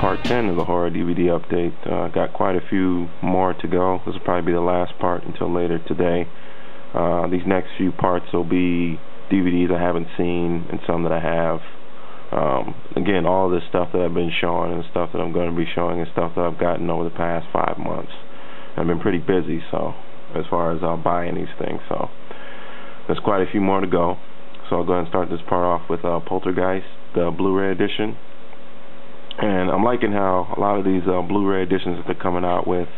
part 10 of the horror DVD update. Got quite a few more to go. This will probably be the last part until later today. These next few parts will be DVDs I haven't seen and some that I have. Again, all of this stuff that I've been showing and stuff that I'm going to be showing is stuff that I've gotten over the past 5 months. I've been pretty busy, so as far as buying these things, so there's quite a few more to go. So I'll go ahead and start this part off with Poltergeist, the Blu-ray edition. And I'm liking how a lot of these Blu-ray editions that they're coming out with,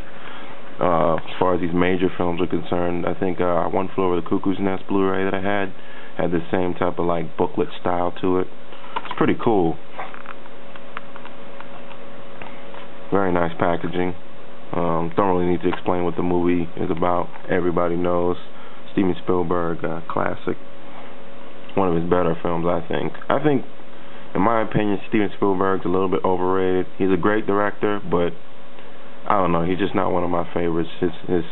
as far as these major films are concerned. I think One Flew Over the Cuckoo's Nest Blu-ray that I had the same type of like booklet style to it. It's pretty cool. Very nice packaging. Don't really need to explain what the movie is about. Everybody knows. Steven Spielberg, classic. One of his better films, I think. In my opinion, Steven Spielberg's a little bit overrated. He's a great director, but I don't know. He's just not one of my favorites. His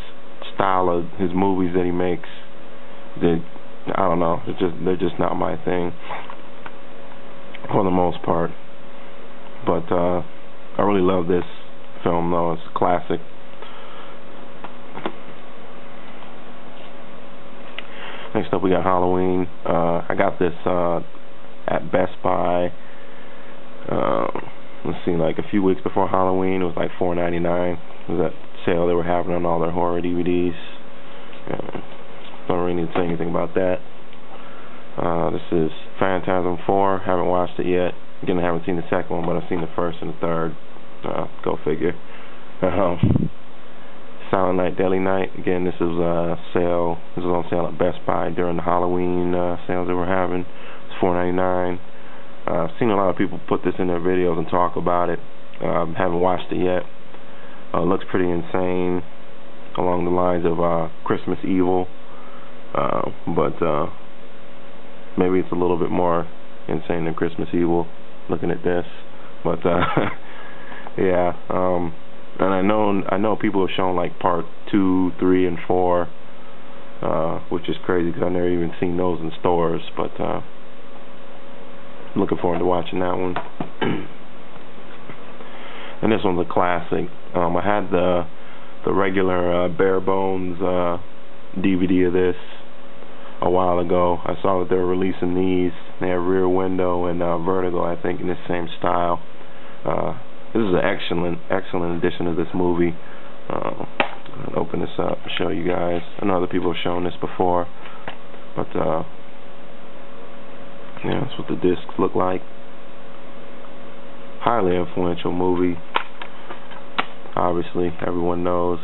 style of his movies that he makes, I don't know. They're just not my thing for the most part. But I really love this film, though. It's a classic. Next up, we got Halloween. I got this at Best Buy. Let's see, like a few weeks before Halloween. It was like $4.99. It was that sale they were having on all their horror DVDs. Don't really need to say anything about that. This is Phantasm 4. Haven't watched it yet. Again, I haven't seen the second one, but I've seen the first and the third. Go figure. Silent Night, Deadly Night. Again, this is sale. This is on sale at Best Buy during the Halloween sales that we're having. It's $4.99. I've seen a lot of people put this in their videos and talk about it. Haven't watched it yet. Looks pretty insane, along the lines of Christmas Evil, but maybe it's a little bit more insane than Christmas Evil. Looking at this, but yeah. And I know people have shown like part 2, 3, and 4, which is crazy because I've never even seen those in stores. But looking forward to watching that one. And this one's a classic. I had the regular bare bones DVD of this a while ago. I saw that they were releasing these. They have Rear Window and Vertigo, I think, in the same style. This is an excellent edition of this movie. I'll open this up and show you guys. I know other people have shown this before, but yeah, that's what the discs look like. Highly influential movie. Obviously, everyone knows.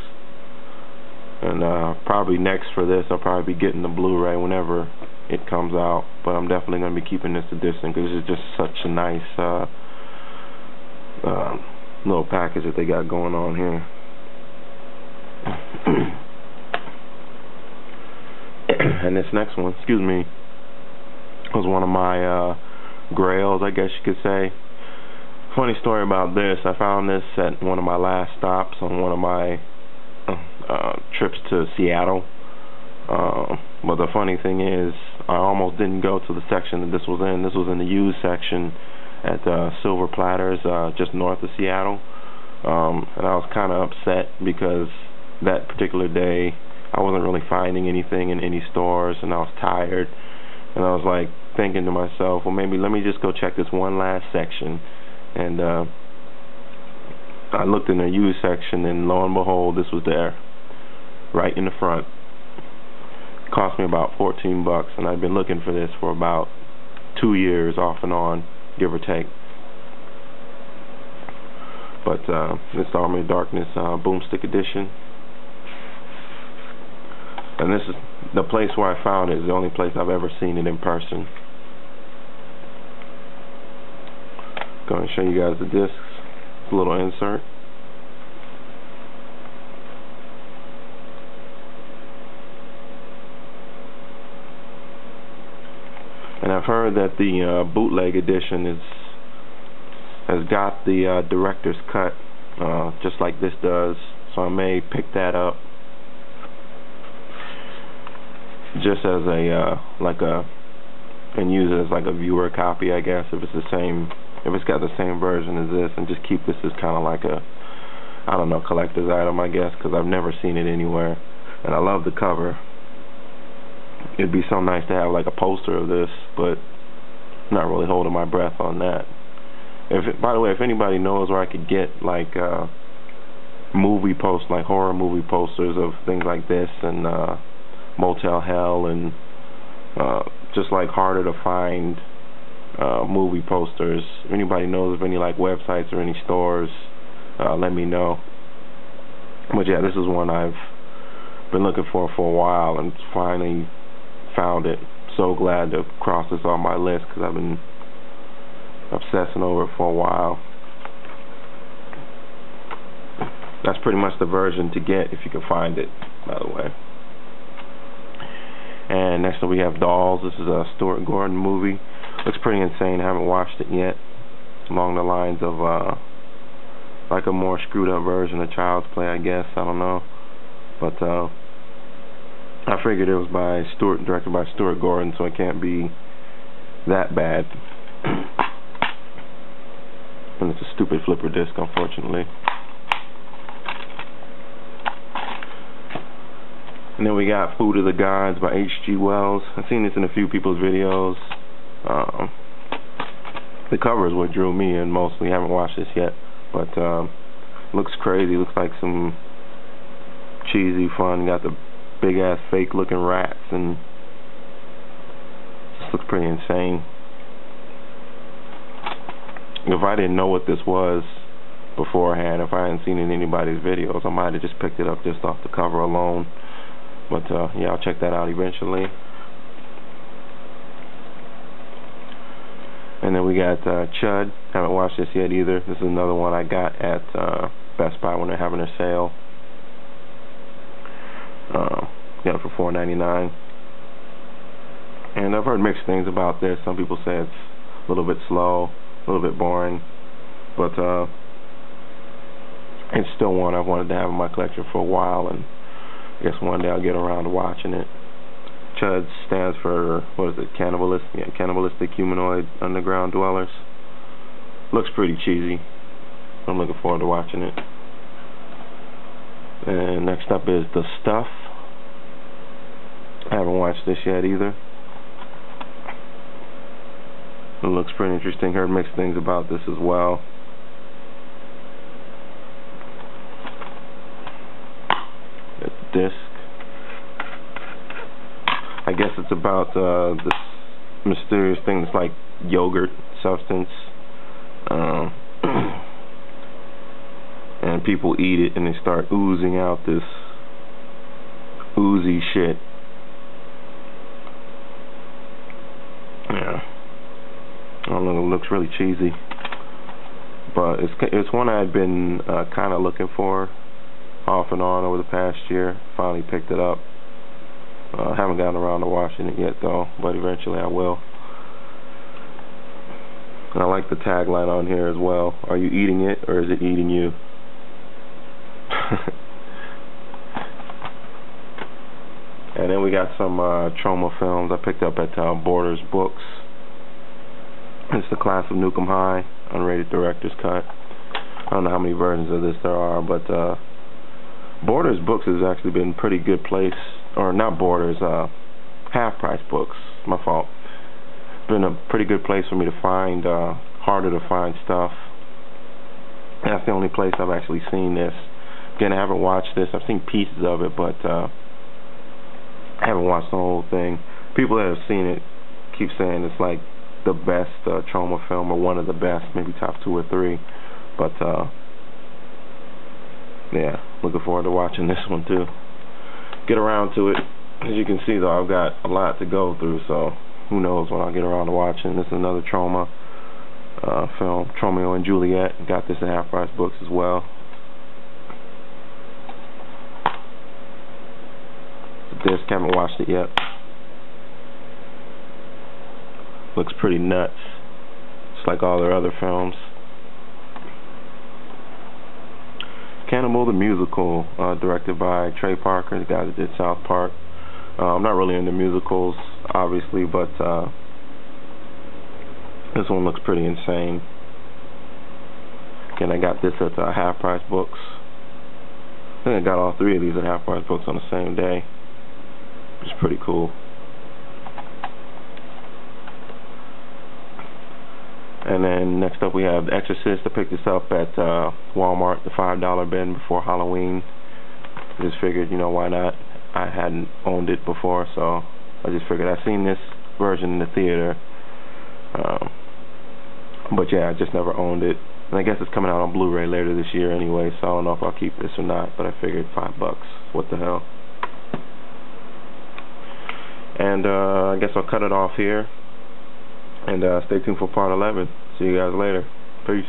And probably next for this, I'll probably be getting the Blu-ray whenever it comes out. But I'm definitely going to be keeping this edition because this is just such a nice little package that they got going on here. And this next one, excuse me, was one of my grails, I guess you could say. Funny story about this, I found this at one of my last stops on one of my trips to Seattle. But the funny thing is, I almost didn't go to the section that this was in. This was in the used section at Silver Platters, just north of Seattle. And I was kind of upset because that particular day I wasn't really finding anything in any stores, and I was tired. And I was like thinking to myself, well, maybe let me just go check this one last section. And I looked in the used section, and lo and behold, this was there, right in the front. It cost me about $14, and I've been looking for this for about 2 years, off and on, give or take. But this is Army of Darkness Boomstick Edition. And this is the place where I found it. Is the only place I've ever seen it in person. Going to show you guys the discs. It's a little insert. And I've heard that the bootleg edition has got the director's cut, just like this does. So I may pick that up just as a and use it as like a viewer copy, I guess, if it's the if it's got the same version as this, and just keep this as kind of like a, I don't know, collector's item, I guess, because I've never seen it anywhere. And I love the cover. It'd be so nice to have like a poster of this, but not really holding my breath on that. By the way, if anybody knows where I could get like movie posts, like horror movie posters of things like this, and Motel Hell, and just like harder to find movie posters. If anybody knows of any like websites or any stores, let me know. But yeah, this is one I've been looking for a while, and finally found it. So glad to cross this on my list, because I've been obsessing over it for a while. That's pretty much the version to get if you can find it, by the way. And next up we have Dolls. This is a Stuart Gordon movie. Looks pretty insane. I haven't watched it yet. Along the lines of like a more screwed up version of Child's Play, I guess. I don't know. But I figured it was directed by Stuart Gordon, so it can't be that bad. And it's a stupid flipper disc, unfortunately. And then we got Food of the Gods by H.G. Wells. I've seen this in a few people's videos. The cover is what drew me in mostly. I haven't watched this yet, but looks crazy. Looks like some cheesy fun. Got the big ass fake looking rats, and this looks pretty insane. If I didn't know what this was beforehand, if I hadn't seen it in anybody's videos, I might have just picked it up just off the cover alone. But yeah, I'll check that out eventually. And then we got Chud. Haven't watched this yet either. This is another one I got at Best Buy when they're having their sale. Got it for $4.99. And I've heard mixed things about this. Some people say it's a little bit slow, a little bit boring, but it's still one I've wanted to have in my collection for a while, and I guess one day I'll get around to watching it. Chud stands for, what is it, cannibalistic humanoid underground dwellers. Looks pretty cheesy. I'm looking forward to watching it. And next up is The Stuff. I haven't watched this yet either. It looks pretty interesting. Heard mixed things about this as well. The disc. I guess it's about this mysterious thing that's like yogurt substance. And people eat it and they start oozing out this oozy shit. Yeah. I don't know, it looks really cheesy. But it's one I had been kind of looking for off and on over the past year. Finally picked it up. Haven't gotten around to watching it yet though, but eventually I will. And I like the tagline on here as well. Are you eating it, or is it eating you? And then we got some trauma films I picked up at Borders Books. It's the Class of Nukem High, unrated director's cut. I don't know how many versions of this there are, but Borders Books has actually been a pretty good place, or not Borders, Half Price Books, my fault. It's been a pretty good place for me to find harder to find stuff. And that's the only place I've actually seen this. Again, I haven't watched this. I've seen pieces of it, but I haven't watched the whole thing. People that have seen it keep saying it's like the best trauma film, or one of the best, maybe top 2 or 3. But yeah, looking forward to watching this one too. Get around to it. As you can see though, I've got a lot to go through, so who knows when I'll get around to watching. This is another trauma film, Romeo and Juliet. Got this at Half Price Books as well. The disc, haven't watched it yet. Looks pretty nuts. It's like all their other films. Cannibal the Musical, directed by Trey Parker, the guy that did South Park. I'm not really into musicals, obviously, but this one looks pretty insane. And I got this at Half Price Books. I think I got all three of these at Half Price Books on the same day, which is pretty cool. And then next up we have The Exorcist. I picked this up at Walmart, the $5 bin before Halloween. Just figured, you know, why not? I hadn't owned it before, so I just figured I'd seen this version in the theater. But yeah, I just never owned it. And I guess it's coming out on Blu-ray later this year anyway, so I don't know if I'll keep this or not, but I figured $5. What the hell? And I guess I'll cut it off here. And stay tuned for part 11. See you guys later. Peace.